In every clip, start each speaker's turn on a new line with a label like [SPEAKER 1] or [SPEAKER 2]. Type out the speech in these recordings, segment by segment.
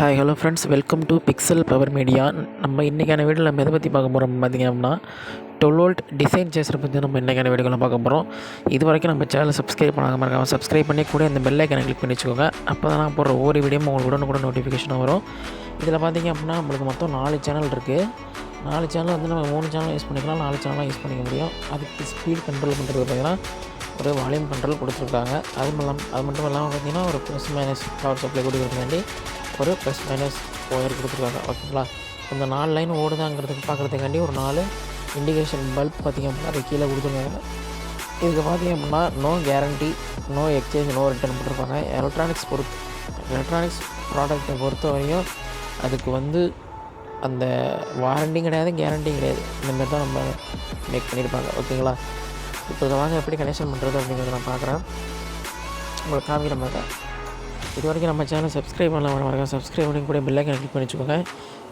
[SPEAKER 1] Hi hello friends, welcome to pixel power media. நம்ம இன்றைக்கான வீடியோவில் நம்ம எதை பற்றி பார்க்க போகிறோம் பார்த்திங்க அப்படின்னா 12 வோல்ட் டிசைன் சேஸரை பற்றி நம்ம இன்றைக்கான வீடியோவில் பார்க்க போகிறோம். இது வரைக்கும் நம்ம சேனலை சப்ஸ்கிரைப் பண்ணாமல் இருக்காமல் சப்ஸ்கிரைப் பண்ணி கூட அந்த பெல் ஐக்கனை கிளிக் பண்ணி வச்சுக்கோங்க. அப்போ தான் நான் போடுற ஒவ்வொரு வீடியோவும் உங்களுக்கு உடனுக்குடன் நோட்டிஃபிகேஷன் வரும். இதில் பார்த்திங்க அப்படின்னா நம்மளுக்கு மொத்தம் 4 சேனல் இருக்குது. 4 சேனல் வந்து நம்ம 3 சேனல் யூஸ் பண்ணிக்கலாம், 4 சேனலாக யூஸ் பண்ணிக்க முடியும். அதுக்கு ஸ்பீட் கண்ட்ரோல் பண்ணுறது பார்த்திங்கன்னா ஒரு வால்யூம் கண்ட்ரோல் கொடுத்துருக்காங்க. அது மட்டும் இல்லாமல் பார்த்திங்கன்னா ஒரு ப்ளஸ் மைனஸ் பவர் சப்ளை கொடுக்குறதுக்காண்டி ஒரு ப்ளஸ் மைனஸ் ஒயர் கொடுத்துருக்காங்க. ஓகேங்களா, இந்த 4 லைன் ஓடுதாங்கிறதுக்கு பார்க்குறதுக்காண்டி ஒரு 4 இண்டிகேஷன் பல்ப் பார்த்திங்க அப்படின்னா அது கீழே கொடுத்துருக்காங்க. இதுக்கு பார்த்திங்க அப்படின்னா no guarantee, no exchange, no return போட்டிருப்பாங்க. எலக்ட்ரானிக்ஸ் ப்ராடக்ட்டை பொறுத்த வரையும் அதுக்கு வந்து அந்த வாரண்டியும் கிடையாது, கேரண்டியும் கிடையாது. இந்தமாரி தான் நம்ம மேக் பண்ணியிருப்பாங்க. ஓகேங்களா, இப்போ இதை வாங்க எப்படி கனெக்ஷன் பண்ணுறது அப்படிங்கிறத நான் பார்க்குறேன், உங்களுக்கு காமிக்கிற மாதிரி தான். இது வரைக்கும் நம்ம சேனல் சப்ஸ்கிரைப் பண்ணலாம், சப்ஸ்கிரைப் பண்ணி கூட பெல் ஐக்கனை கிளிக் பண்ணி வச்சுக்கோங்க.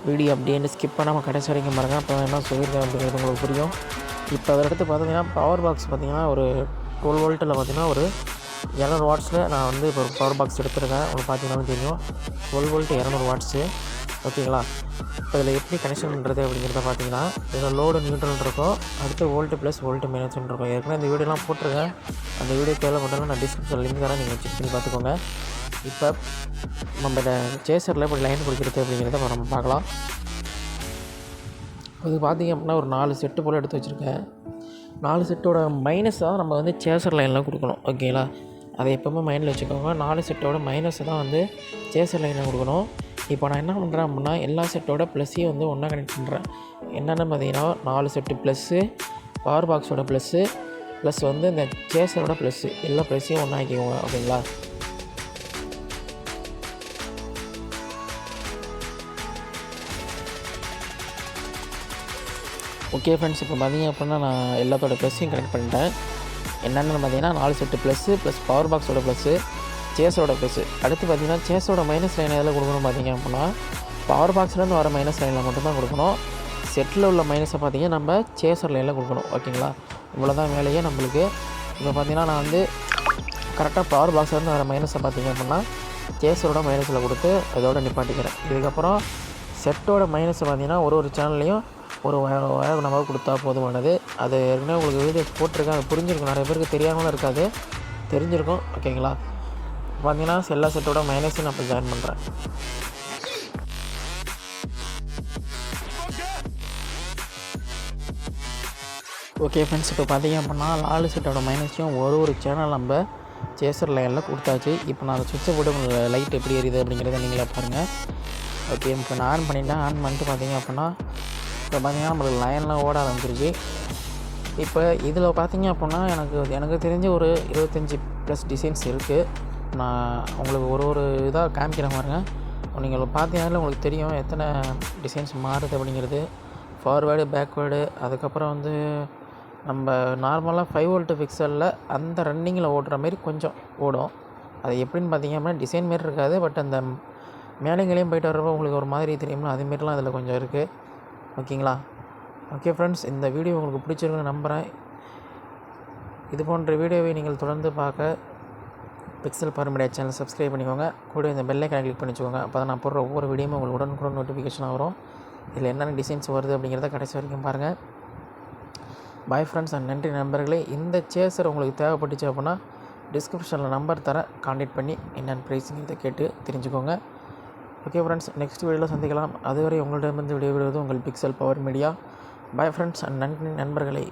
[SPEAKER 1] வீடியோ அப்படியே ஸ்கிப் பண்ணாமல் கடைசி வரைக்கும் பாருங்கள், அப்போ என்ன சொல்லியிருக்கேன் அப்படிங்கிறது உங்களுக்கு புரியும். இப்போ அதை எடுத்து பார்த்தீங்கன்னா பவர் பாக்ஸ் பார்த்திங்கன்னா ஒரு 12 வோல்ட்டில் பார்த்திங்கன்னா ஒரு 200 வாட்ஸில் நான் வந்து இப்போ ஒரு பவர் பாக்ஸ் எடுத்துருக்கேன். உங்களுக்கு பார்த்தீங்கன்னாலும் தெரியும் 12 வோல்ட் 200 வாட்ஸு. ஓகேங்களா, இப்போ இதில் எப்படி கனெக்ஷன் பண்ணுறது அப்படிங்கிறத பார்த்தீங்கன்னா இதில் லோடு நியூட்ரல் இருக்கும், அடுத்து வோல்ட்டு ப்ளஸ் வோல்ட்டு மைனஸ்ன்னு இருக்கும். ஏற்கனவே இந்த வீடியோலாம் போட்டிருக்கேன், அந்த வீடியோ தேவைப்பட்டாலும் நான் டிஸ்கிரிப்ஷன் லிங்க் தரேன், நீங்கள் செக் பண்ணி பார்த்துக்கோங்க. இப்போ நம்ம இந்த சேஸரில் இப்போ லைன் பிடிக்கிறது அப்படிங்கிறத நம்ம பார்க்கலாம். அது பார்த்திங்க அப்படின்னா ஒரு 4 செட்டு போல் எடுத்து வச்சுருக்கேன். 4 செட்டோட மைனஸ் தான் நம்ம வந்து சேஸர் லைனில் கொடுக்கணும். ஓகேங்களா, அதை எப்போவுமே மைண்டில் வச்சுக்கோங்க. 4 செட்டோட மைனஸ் தான் வந்து சேஸர் லைனில் கொடுக்கணும். இப்போ நான் என்ன பண்ணுறேன் அப்படின்னா எல்லா செட்டோட ப்ளஸ்ஸையும் வந்து ஒன்றா கனெக்ட் பண்ணுறேன். என்னென்னு பார்த்தீங்கன்னா 4 செட்டு ப்ளஸ்ஸு, பவர் பாக்ஸோட ப்ளஸ்ஸு, ப்ளஸ் வந்து இந்த சேஸரோட ப்ளஸ்ஸு, எல்லா ப்ளஸ்ஸையும் ஒன்றா ஆக்கிக்கோங்க. ஓகேங்களா, ஓகே ஃப்ரெண்ட்ஸ், இப்போ பார்த்திங்க அப்படின்னா நான் எல்லாத்தோட ப்ளஸ்ஸையும் கனெக்ட் பண்ணிட்டேன். என்னென்னு பார்த்தீங்கன்னா 4 செட்டு ப்ளஸ்ஸு ப்ளஸ் பவர் பாக்ஸோட ப்ளஸ்ஸு, சேஸோட ப்ளஸ்ஸு. அடுத்து பார்த்திங்கன்னா சேஸோட மைனஸ் லைன் எதில் கொடுக்கணும் பார்த்திங்க அப்படின்னா பவர் பாக்ஸ்லேருந்து வர மைனஸ் லைனில் மட்டும்தான் கொடுக்கணும். செட்டில் உள்ள மைனஸை பார்த்திங்கன்னா நம்ம சேஸர் லைனில் கொடுக்கணும். ஓகேங்களா, இவ்வளோ தான் வேலையே நம்மளுக்கு. இப்போ பார்த்திங்கன்னா நான் வந்து கரெக்டாக பவர் பாக்ஸ்லேருந்து வர மைனஸை பார்த்திங்க அப்படின்னா சேஸரோட மைனஸில் கொடுத்து அதோட நிப்பாட்டிக்கிறேன். இதுக்கப்புறம் செட்டோட மைனஸை பார்த்திங்கன்னா ஒரு சேனல்லையும் ஒரு வயர் நம்ம கொடுத்தா போதுமானது. அது ஏற்கனவே உங்களுக்கு வீடியோ போட்டிருக்கேன், அது புரிஞ்சிருக்கும். நிறைய பேருக்கு தெரியாமலும் இருக்காது, தெரிஞ்சிருக்கும். ஓகேங்களா, பார்த்தீங்கன்னா எல்லா செட்டோட மைனஸையும் நான் இப்போ ஜாயின் பண்ணுறேன். ஓகே ஃப்ரெண்ட்ஸ், இப்போ பார்த்தீங்க அப்படின்னா 4 செட்டோட மைனஸையும் ஒரு சேனல் நம்ம சேஸர் லைனில் கொடுத்தாச்சு. இப்போ நான் அதை சுவிட்சை போட்டு லைட் எப்படி எரியுது அப்படிங்கிறத நீங்களே பாருங்கள். ஓகே, இப்போ நான் ஆன் பண்ணிவிட்டேன். ஆன் பண்ணிட்டு பார்த்தீங்க அப்படின்னா இப்போ பார்த்திங்கன்னா நம்மளுக்கு லைன்லாம் ஓட ஆரம்பிச்சிருச்சு. இப்போ இதில் பார்த்திங்க அப்படின்னா எனக்கு தெரிஞ்ச ஒரு 25+ டிசைன்ஸ் இருக்குது. நான் உங்களுக்கு ஒரு இதாக காமிக்கிற மாதிரிங்க. நீங்கள் பார்த்தீங்கன்னால உங்களுக்கு தெரியும் எத்தனை டிசைன்ஸ் மாறுது அப்படிங்கிறது. ஃபார்வேர்டு, பேக்வேர்டு, அதுக்கப்புறம் வந்து நம்ம நார்மலாக 5 வோல்ட் பிக்சலில் அந்த ரன்னிங்கில் ஓடுற மாரி கொஞ்சம் ஓடும். அது எப்படின்னு பார்த்திங்க அப்படின்னா டிசைன் மாரி இருக்காது, பட் அந்த மேலேங்களையும் போய்ட்டு வர்றப்போ உங்களுக்கு ஒரு மாதிரி தெரியும்னா அதுமாரிலாம் அதில் கொஞ்சம் இருக்குது. ஓகேங்களா, ஓகே ஃப்ரெண்ட்ஸ், இந்த வீடியோ உங்களுக்கு பிடிச்சிருக்குன்னு நம்புகிறேன். இது போன்ற வீடியோவை நீங்கள் தொடர்ந்து பார்க்க pixel power media channel subscribe பண்ணிக்கோங்க. கூட இந்த பெல் ஐக்கானை கிளிக் பண்ணி வச்சுக்கோங்க. அப்போ தான் நான் போடுற ஒவ்வொரு வீடியோவும் உங்களுக்கு உடனுக்குடன் நோட்டிஃபிகேஷன் வரும். இதில் என்னென்ன டிசைன்ஸ் வருது அப்படிங்கிறத கடைசி வரைக்கும் பாருங்கள். பாய் ஃப்ரெண்ட்ஸ் அண்ட் நன்றி நண்பர்களே. இந்த சேஸர் உங்களுக்கு தேவைப்பட்டுச்சு அப்படின்னா டிஸ்கிரிப்ஷனில் நம்பர் தரேன், கான்டாக்ட் பண்ணி என்னென்ன ப்ரைஸுங்கிறத கேட்டு தெரிஞ்சுக்கோங்க. ஓகே ஃப்ரெண்ட்ஸ், நெக்ஸ்ட் வீடியோவில் சந்திக்கலாம். அதுவரை உங்களிடமிருந்து விடைபெறுவது உங்கள் pixel power media. Bye friends and நன்றி நண்பர்களே.